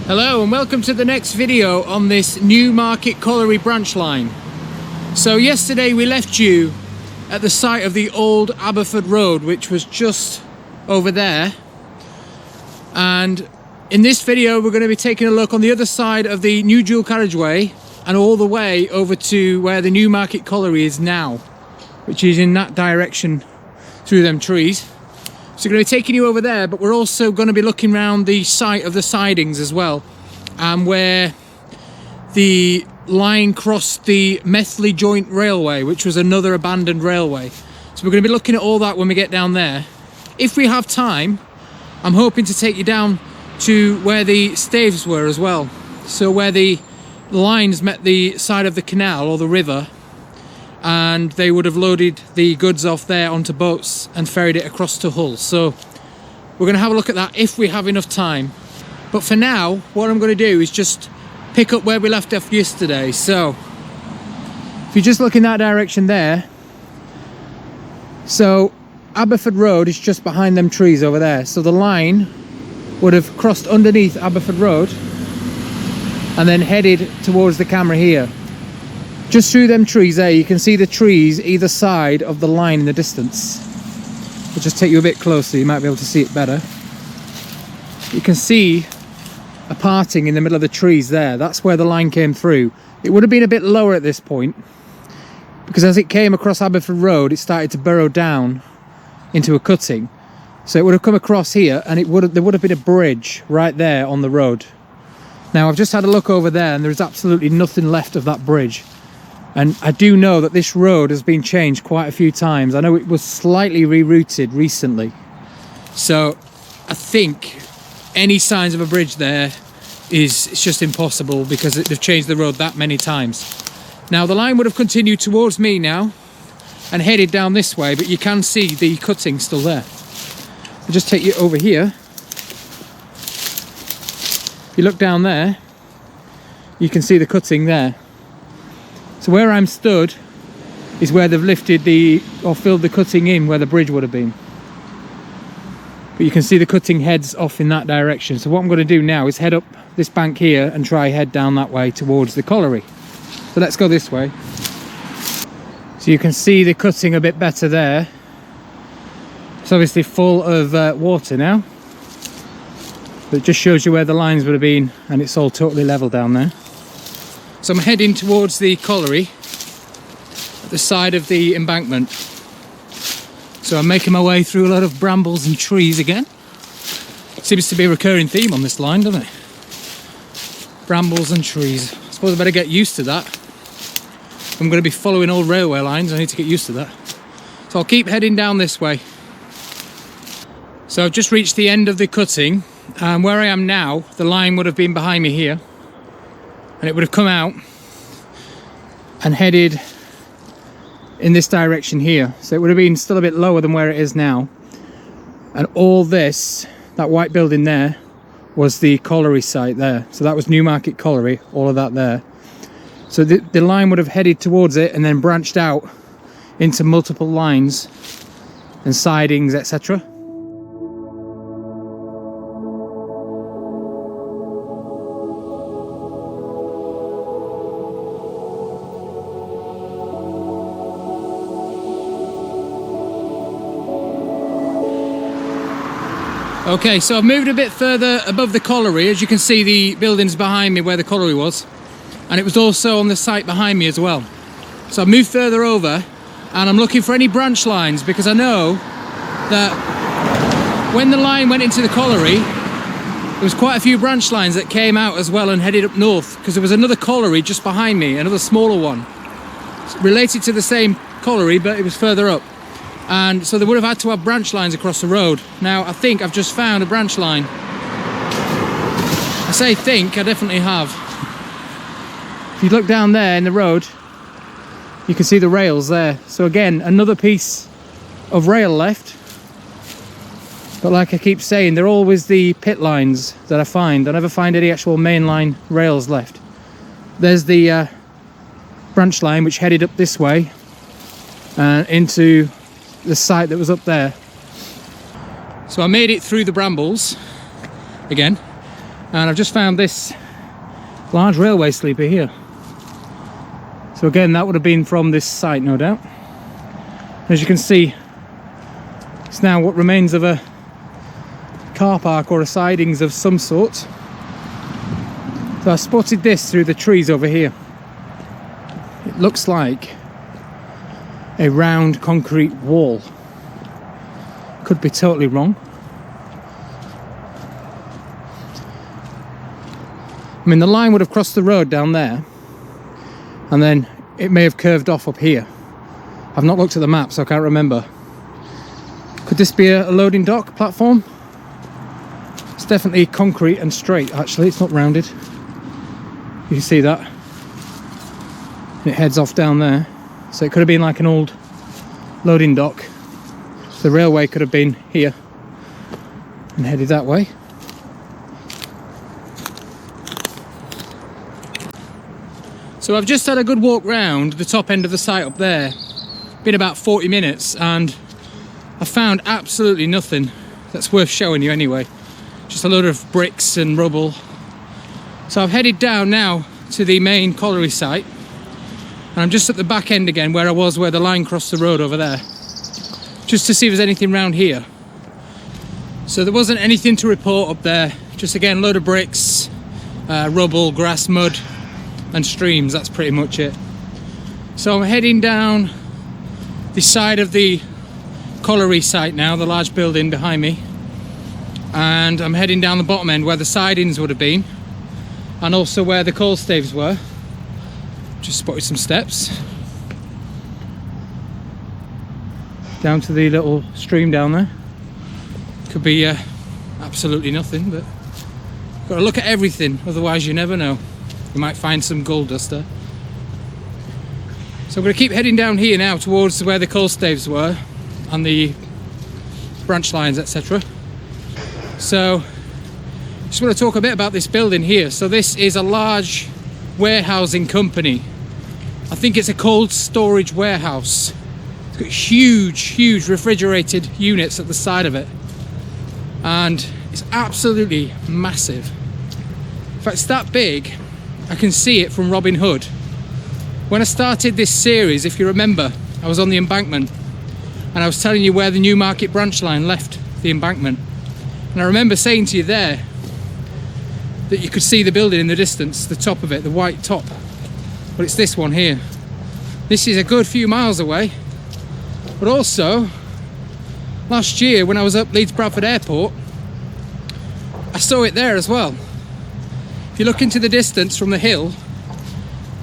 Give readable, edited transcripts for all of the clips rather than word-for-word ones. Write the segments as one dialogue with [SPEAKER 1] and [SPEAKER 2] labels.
[SPEAKER 1] Hello and welcome to the next video on this Newmarket Colliery branch line. So yesterday we left you at the site of the old Aberford Road, which was just over there, and in this video we're going to be taking a look on the other side of the new dual carriageway and all the way over to where the Newmarket Colliery is now, which is in that direction through them trees. So we're going to be taking you over there, but we're also going to be looking around the site of the sidings as well, and where the line crossed the Methley Joint Railway, which was another abandoned railway. So we're going to be looking at all that when we get down there. If we have time, I'm hoping to take you down to where the staithes were as well. So where the lines met the side of the canal or the river, and they would have loaded the goods off there onto boats and ferried it across to Hull. So we're going to have a look at that if we have enough time. But for now, what I'm going to do is just pick up where we left off yesterday. So if you just look in that direction there, so Aberford Road is just behind them trees over there. So the line would have crossed underneath Aberford Road and then headed towards the camera here. Just through them trees there, you can see the trees either side of the line in the distance. I'll just take you a bit closer, you might be able to see it better. You can see a parting in the middle of the trees there. That's where the line came through. It would have been a bit lower at this point, because as it came across Aberford Road, it started to burrow down into a cutting. So it would have come across here, and there would have been a bridge right there on the road. Now I've just had a look over there, and there's absolutely nothing left of that bridge. And I do know that this road has been changed quite a few times. I know it was slightly rerouted recently. So I think any signs of a bridge there it's just impossible, because they've changed the road that many times. Now the line would have continued towards me now and headed down this way, but you can see the cutting still there. I'll just take you over here. If you look down there, you can see the cutting there. So where I'm stood is where they've lifted or filled the cutting in where the bridge would have been. But you can see the cutting heads off in that direction. So what I'm going to do now is head up this bank here and try head down that way towards the colliery. So let's go this way. So you can see the cutting a bit better there. It's obviously full of water now. But it just shows you where the lines would have been, and it's all totally level down there. So I'm heading towards the colliery at the side of the embankment. So I'm making my way through a lot of brambles and trees again. Seems to be a recurring theme on this line, doesn't it? Brambles and trees. I suppose I better get used to that. I'm going to be following old railway lines, I need to get used to that. So I'll keep heading down this way. So I've just reached the end of the cutting, and where I am now, the line would have been behind me here. And it would have come out and headed in this direction here. So it would have been still a bit lower than where it is now. And all this, that white building there, was the colliery site there. So that was Newmarket Colliery, all of that there. So the line would have headed towards it and then branched out into multiple lines and sidings, etc. Okay, so I've moved a bit further above the colliery. As you can see, the building's behind me where the colliery was, and it was also on the site behind me as well. So I've moved further over, and I'm looking for any branch lines, because I know that when the line went into the colliery, there was quite a few branch lines that came out as well and headed up north, because there was another colliery just behind me, another smaller one, related to the same colliery, but it was further up. And so they would have had to have branch lines across the road. Now I think I've just found a branch line. I say think, I definitely have. If you look down there in the road, you can see the rails there. So again, another piece of rail left. But like I keep saying, they're always the pit lines that I find. I never find any actual mainline rails left. There's the branch line which headed up this way into the site that was up there. So I made it through the brambles again, And I've just found this large railway sleeper here. So again, that would have been from this site, no doubt. As you can see, it's now what remains of a car park or a sidings of some sort. So I spotted this through the trees over here. It looks like a round concrete wall. Could be totally wrong. I mean, the line would have crossed the road down there, and then it may have curved off up here. I've not looked at the map, so I can't remember. Could this be a loading dock platform? It's definitely concrete and straight, actually. It's not rounded. You can see that. And it heads off down there. So it could have been like an old loading dock. The railway could have been here and headed that way. So I've just had a good walk round the top end of the site up there. Been about 40 minutes and I found absolutely nothing that's worth showing you anyway. Just a load of bricks and rubble. So I've headed down now to the main colliery site. And I'm just at the back end again where I was, where the line crossed the road over there. Just to see if there's anything around here. So there wasn't anything to report up there. Just again, load of bricks, rubble, grass, mud and streams. That's pretty much it. So I'm heading down the side of the colliery site now, the large building behind me. And I'm heading down the bottom end where the sidings would have been. And also where the coal staithes were. Just spotted some steps. Down to the little stream down there. Could be absolutely nothing, but got to look at everything, otherwise you never know. You might find some gold dust there. So I'm going to keep heading down here now towards where the coal staithes were and the branch lines, etc. So just want to talk a bit about this building here. So this is a large warehousing company. I think it's a cold storage warehouse. It's got huge refrigerated units at the side of it. And it's absolutely massive. In fact, it's that big, I can see it from Robin Hood. When I started this series, if you remember, I was on the embankment and I was telling you where the Newmarket Branch Line left the embankment. And I remember saying to you there that you could see the building in the distance, the top of it, the white top. But it's this one here. This is a good few miles away. But also, last year when I was up Leeds Bradford Airport, I saw it there as well. If you look into the distance from the hill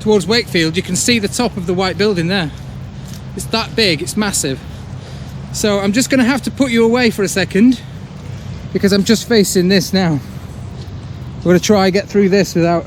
[SPEAKER 1] towards Wakefield, you can see the top of the white building there. It's that big, it's massive. So I'm just going to have to put you away for a second because I'm just facing this now. I'm going to try and get through this without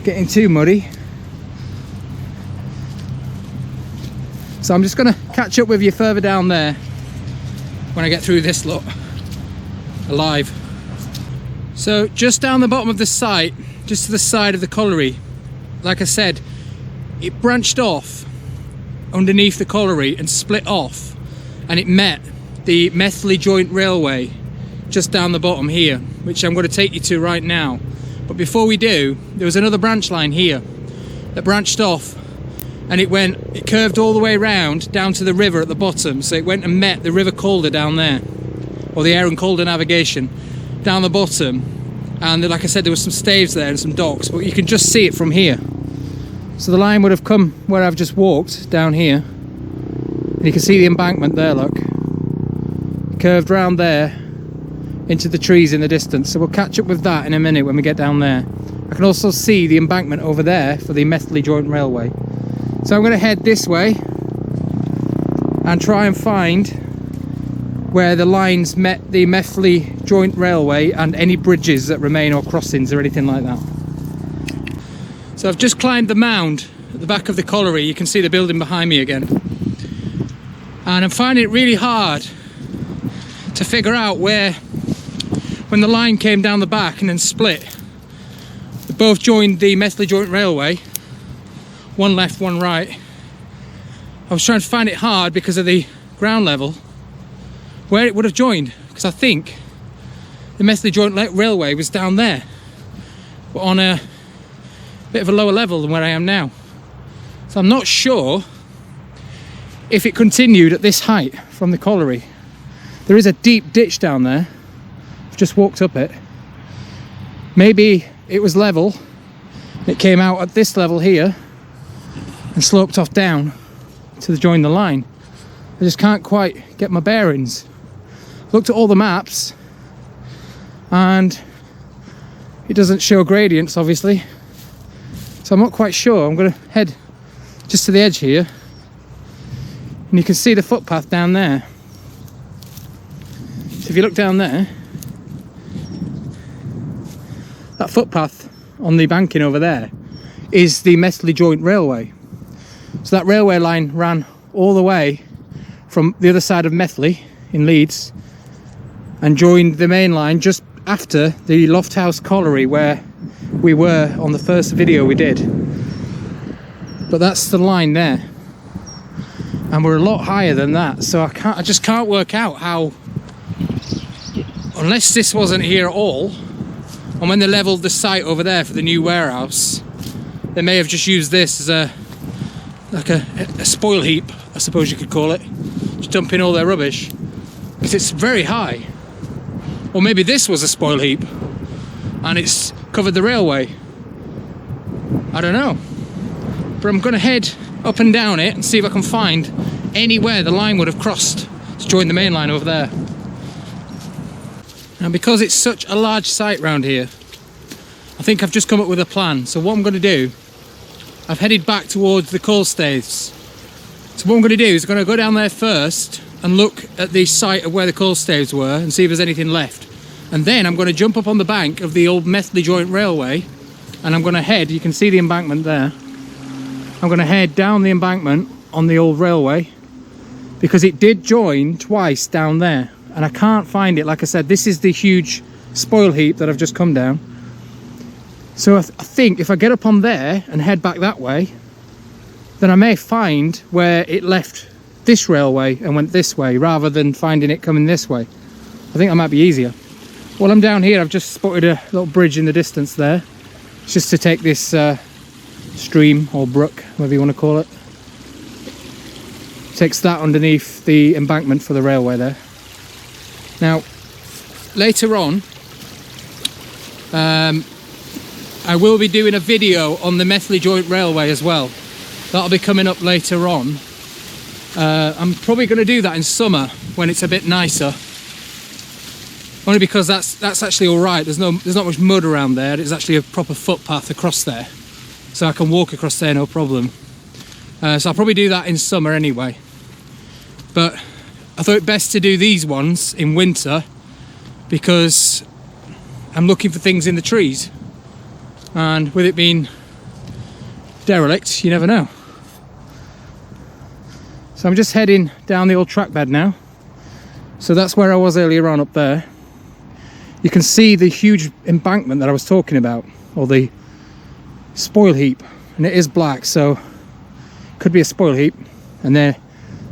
[SPEAKER 1] getting too muddy. So I'm just going to catch up with you further down there when I get through this lot alive. So just down the bottom of the site, just to the side of the colliery, like I said, it branched off underneath the colliery and split off, and it met the Methley Joint Railway just down the bottom here, which I'm going to take you to right now. But before we do, there was another branch line here that branched off, and it curved all the way around down to the river at the bottom. So it went and met the River Calder down there, or the Aaron Calder navigation down the bottom. And like I said, there was some staves there and some docks, but you can just see it from here. So the line would have come where I've just walked down here, and you can see the embankment there, look. It curved round there into the trees in the distance. So we'll catch up with that in a minute when we get down there. I can also see the embankment over there for the Methley Joint Railway. So I'm going to head this way and try and find where the lines met the Methley Joint Railway and any bridges that remain or crossings or anything like that. So I've just climbed the mound at the back of the colliery. You can see the building behind me again. And I'm finding it really hard to figure out where, when the line came down the back and then split, they both joined the Methley Joint Railway, one left, one right. I was trying to find it hard because of the ground level, where it would have joined, because I think the Methley Joint Railway was down there, but on a bit of a lower level than where I am now. So I'm not sure if it continued at this height from the colliery. There is a deep ditch down there. I've just walked up it. Maybe it was level. It came out at this level here and sloped off down to join the line. I just can't quite get my bearings. Looked at all the maps and it doesn't show gradients, obviously, so I'm not quite sure. I'm going to head just to the edge here and you can see the footpath down there. So if you look down there, that footpath on the banking over there is the Methley Joint Railway. So that railway line ran all the way from the other side of Methley in Leeds and joined the main line just after the Lofthouse Colliery where we were on the first video we did. But that's the line there, and we're a lot higher than that, so I just can't work out how, unless this wasn't here at all, and when they levelled the site over there for the new warehouse, they may have just used this as a spoil heap, I suppose you could call it, just dumping all their rubbish, because it's very high. Or maybe this was a spoil heap and it's covered the railway. I don't know, but I'm going to head up and down it and see if I can find anywhere the line would have crossed to join the main line over there. And because it's such a large site round here, I think I've just come up with a plan. So what I'm going to do, I've headed back towards the Coal Staithes. So what I'm going to do is I'm going to go down there first and look at the site of where the Coal Staithes were and see if there's anything left. And then I'm going to jump up on the bank of the old Methley Joint Railway and I'm going to head, you can see the embankment there, I'm going to head down the embankment on the old railway because it did join twice down there and I can't find it. Like I said, this is the huge spoil heap that I've just come down. So I think if I get up on there and head back that way, then I may find where it left this railway and went this way rather than finding it coming this way. I think that might be easier. While I'm down here, I've just spotted a little bridge in the distance there. It's just to take this stream or brook, whatever you want to call it. Takes that underneath the embankment for the railway there. Now, later on, I will be doing a video on the Methley Joint Railway as well. That'll be coming up later on. I'm probably going to do that in summer when it's a bit nicer. Only because that's actually all right. There's not much mud around there. It's actually a proper footpath across there, so I can walk across there no problem. So I'll probably do that in summer anyway. But I thought it best to do these ones in winter because I'm looking for things in the trees, and with it being derelict, you never know. So I'm just heading down the old track bed now. So that's where I was earlier on up there. You can see the huge embankment that I was talking about, or the spoil heap, and it is black, so could be a spoil heap. And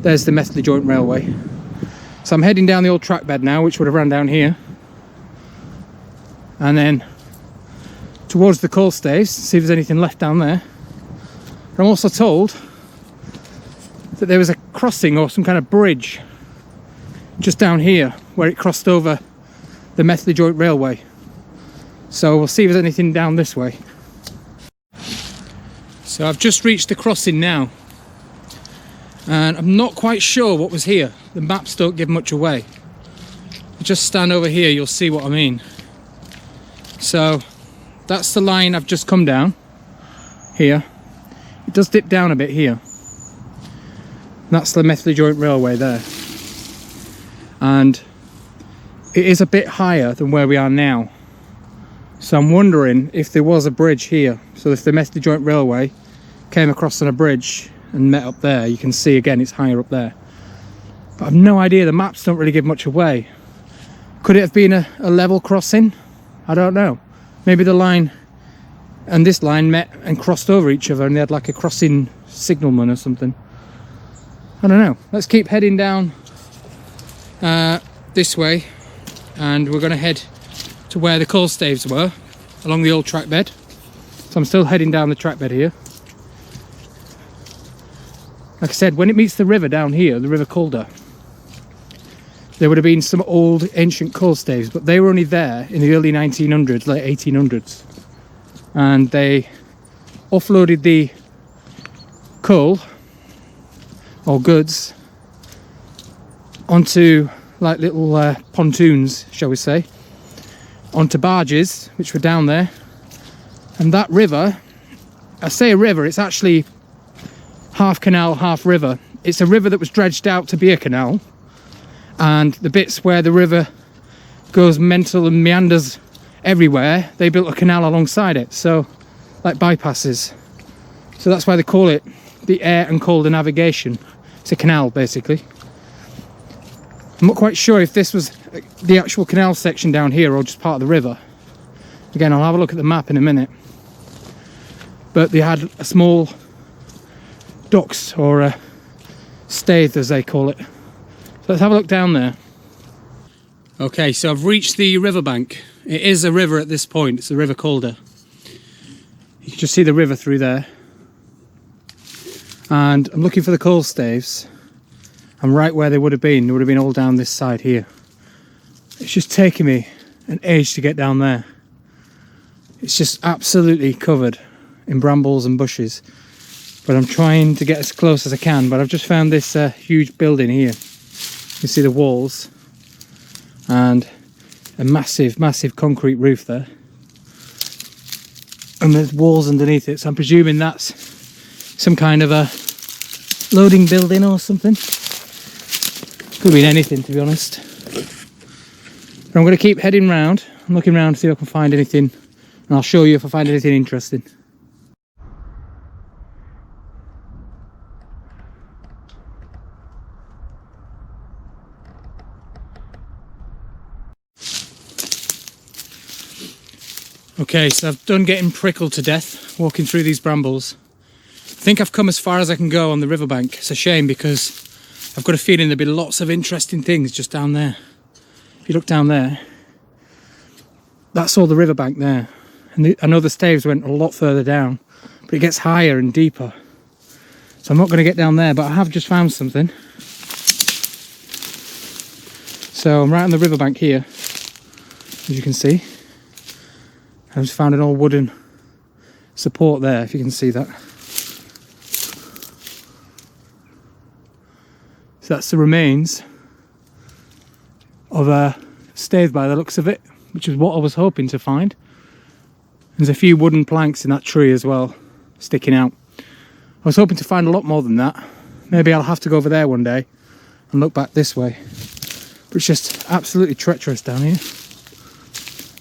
[SPEAKER 1] there's the Methley Joint Railway. So I'm heading down the old track bed now, which would have run down here, and then towards the Coal Staithes, see if there's anything left down there. I'm also told that there was a crossing or some kind of bridge just down here where it crossed over the Methley Joint Railway. So we'll see if there's anything down this way. So I've just reached the crossing now, and I'm not quite sure what was here. The maps don't give much away. If you just stand over here, you'll see what I mean. So that's the line I've just come down here. It does dip down a bit here. That's the Methley Joint Railway there. And it is a bit higher than where we are now. So I'm wondering if there was a bridge here. So if the Methley Joint Railway came across on a bridge and met up there, you can see again it's higher up there. But I've no idea, the maps don't really give much away. Could it have been a level crossing? I don't know. Maybe the line and this line met and crossed over each other and they had like a crossing signalman or something. I don't know. Let's keep heading down this way, and we're going to head to where the coal staithes were along the old track bed. So I'm still heading down the track bed here. Like I said, when it meets the river down here, the River Calder, there would have been some old ancient coal staithes, but they were only there in the early 1900s, late 1800s. And they offloaded the coal or goods onto like little pontoons, shall we say, onto barges which were down there. And that river, I say a river, it's actually half canal, half river. It's a river that was dredged out to be a canal, and the bits where the river goes mental and meanders everywhere, they built a canal alongside it, so like bypasses. So that's why they call it the Air and Calder Navigation. It's a canal basically. I'm not quite sure if this was the actual canal section down here or just part of the river. Again, I'll have a look at the map in a minute. But they had a small docks, or a staithe as they call it. So let's have a look down there. Okay, so I've reached the riverbank. It is a river at this point, it's the River Calder. You can just see the river through there. And I'm looking for the coal staithes. I'm right where they would have been. They would have been all down this side here. It's just taking me an age to get down there. It's just absolutely covered in brambles and bushes. But I'm trying to get as close as I can. But I've just found this huge building here. You see the walls and a massive concrete roof there, and there's walls underneath it, so I'm presuming that's some kind of a loading building or something. Could be anything, to be honest. But I'm going to keep heading round. I'm looking around to see if I can find anything, and I'll show you if I find anything interesting. Okay, so I've done getting prickled to death walking through these brambles. I think I've come as far as I can go on the riverbank. It's a shame because I've got a feeling there'll be lots of interesting things just down there. If you look down there, that's all the riverbank there. And I know the staithes went a lot further down, but it gets higher and deeper. So I'm not going to get down there, but I have just found something. So I'm right on the riverbank here, as you can see. I've just found an old wooden support there, if you can see that. So that's the remains of a staithe by the looks of it, which is what I was hoping to find. There's a few wooden planks in that tree as well, sticking out. I was hoping to find a lot more than that. Maybe I'll have to go over there one day and look back this way. But it's just absolutely treacherous down here.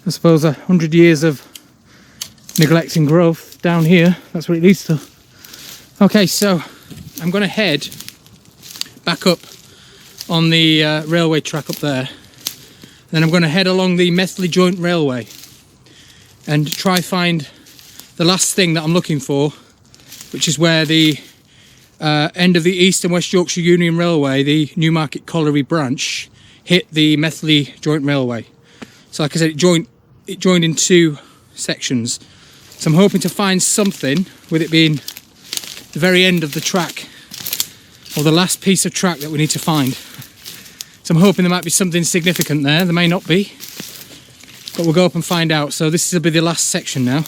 [SPEAKER 1] I suppose 100 years of neglect and growth down here, that's what it leads to. Okay, so I'm going to head back up on the railway track up there. Then I'm going to head along the Methley Joint Railway and try find the last thing that I'm looking for, which is where the end of the East and West Yorkshire Union Railway, the Newmarket Colliery branch, hit the Methley Joint Railway. So like I said, it joined in two sections. So I'm hoping to find something, with it being the very end of the track, or the last piece of track that we need to find. So I'm hoping there might be something significant there. There may not be, but we'll go up and find out. So this will be the last section now.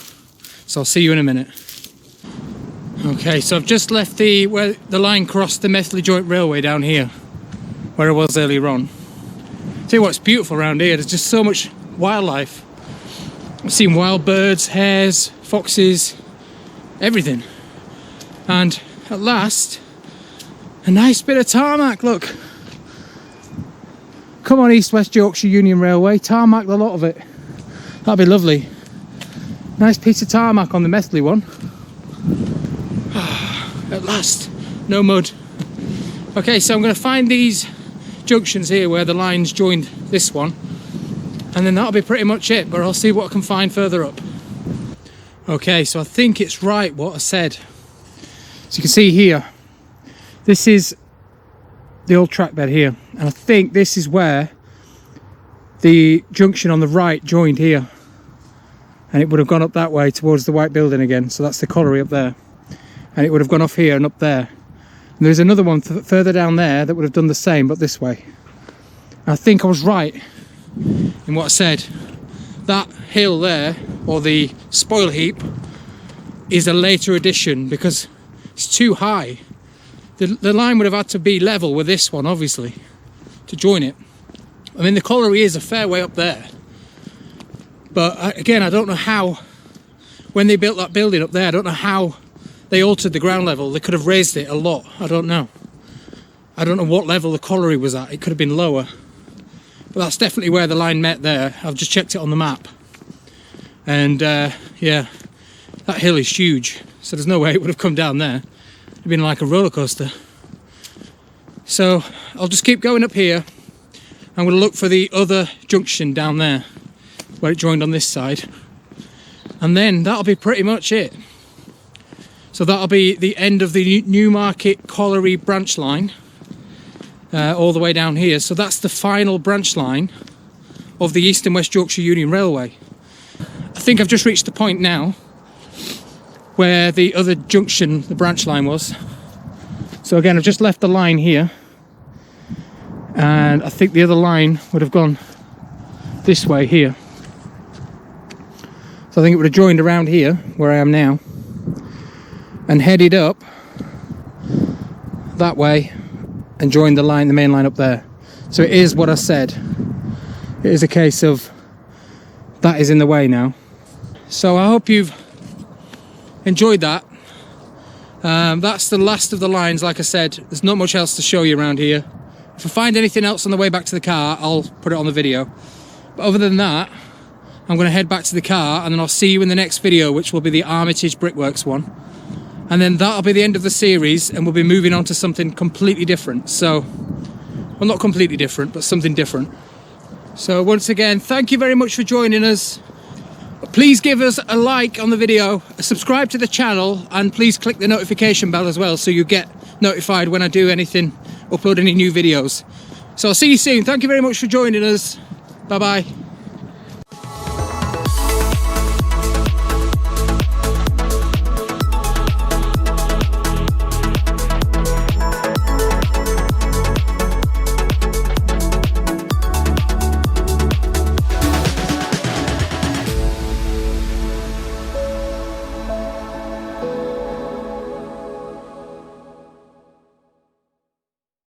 [SPEAKER 1] So I'll see you in a minute. Okay, so I've just left where the line crossed the Methley Joint Railway down here, where I was earlier on. Tell you what, it's beautiful around here. There's just so much wildlife. I've seen wild birds, hares, foxes, everything. And at last, a nice bit of tarmac, look. Come on, East West Yorkshire Union Railway, tarmac the lot of it. That'd be lovely. Nice piece of tarmac on the Methley one. At last, no mud. Okay, so I'm going to find these junctions here where the lines joined this one, and then that'll be pretty much it, but I'll see what I can find further up. Okay, so I think it's right what I said. So you can see here, this is the old track bed here, and I think this is where the junction on the right joined here, and it would have gone up that way towards the white building again. So that's the colliery up there, and it would have gone off here and up there. And there's another one further down there that would have done the same, but this way. I think I was right in what I said. That hill there, or the spoil heap, is a later addition because it's too high. The line would have had to be level with this one, obviously, to join it. I mean, the colliery is a fair way up there, but again, I don't know how, when they built that building up there, I don't know how they altered the ground level. They could have raised it a lot. I don't know what level the colliery was at. It could have been lower, but that's definitely where the line met there. I've just checked it on the map, and yeah, that hill is huge, so there's no way it would have come down there. It'd been like a roller coaster. So I'll just keep going up here. I'm going to look for the other junction down there where it joined on this side, and then that'll be pretty much it. So that'll be the end of the Newmarket Colliery branch line, all the way down here. So that's the final branch line of the East and West Yorkshire Union Railway. I think I've just reached the point now where the other junction, the branch line, was. So again, I've just left the line here, and I think the other line would have gone this way here. So I think it would have joined around here where I am now and headed up that way and joined the line, the main line up there. So it is what I said. It is a case of that is in the way now. So I hope you've enjoyed that. That's the last of the lines. Like I said, there's not much else to show you around here. If I find anything else on the way back to the car, I'll put it on the video. But other than that, I'm going to head back to the car, and then I'll see you in the next video, which will be the Armitage Brickworks one. And then that'll be the end of the series, and we'll be moving on to something completely different. So, well, not completely different, but something different. So once again, thank you very much for joining us. Please give us a like on the video, subscribe to the channel, and please click the notification bell as well so you get notified when I do anything, upload any new videos. So I'll see you soon. Thank you very much for joining us. Bye bye.